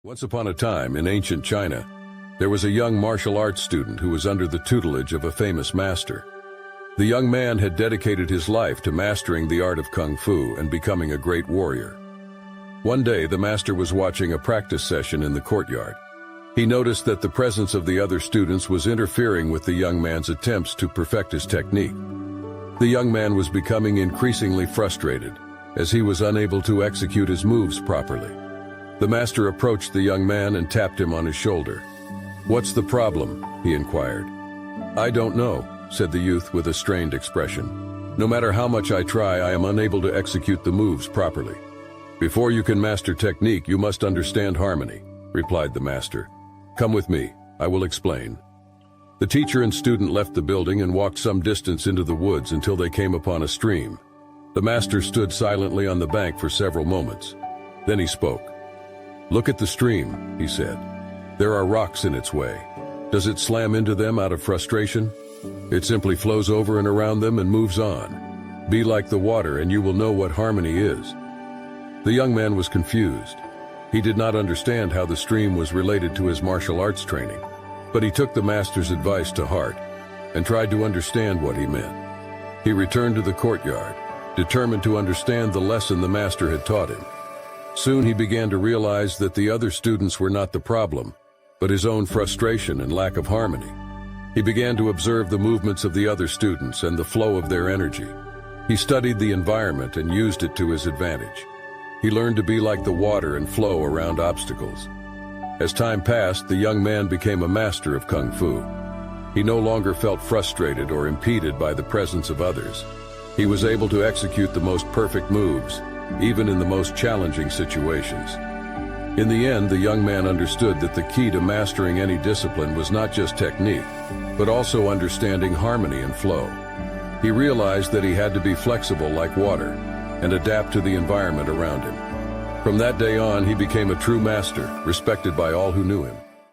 Once upon a time, in ancient China, there was a young martial arts student who was under the tutelage of a famous master. The young man had dedicated his life to mastering the art of kung fu and becoming a great warrior. One day, the master was watching a practice session in the courtyard. He noticed that the presence of the other students was interfering with the young man's attempts to perfect his technique. The young man was becoming increasingly frustrated, as he was unable to execute his moves properly. The master approached the young man and tapped him on his shoulder. "What's the problem?" he inquired. "I don't know," said the youth with a strained expression. "No matter how much I try, I am unable to execute the moves properly." "Before you can master technique, you must understand harmony," replied the master. "Come with me, I will explain." The teacher and student left the building and walked some distance into the woods until they came upon a stream. The master stood silently on the bank for several moments. Then he spoke. "Look at the stream," he said. "There are rocks in its way. Does it slam into them out of frustration? It simply flows over and around them and moves on. Be like the water and you will know what harmony is." The young man was confused. He did not understand how the stream was related to his martial arts training, but he took the master's advice to heart and tried to understand what he meant. He returned to the courtyard, determined to understand the lesson the master had taught him. Soon he began to realize that the other students were not the problem, but his own frustration and lack of harmony. He began to observe the movements of the other students and the flow of their energy. He studied the environment and used it to his advantage. He learned to be like the water and flow around obstacles. As time passed, the young man became a master of kung fu. He no longer felt frustrated or impeded by the presence of others. He was able to execute the most perfect moves, even in the most challenging situations. In the end, the young man understood that the key to mastering any discipline was not just technique, but also understanding harmony and flow. He realized that he had to be flexible like water and adapt to the environment around him. From that day on, he became a true master, respected by all who knew him.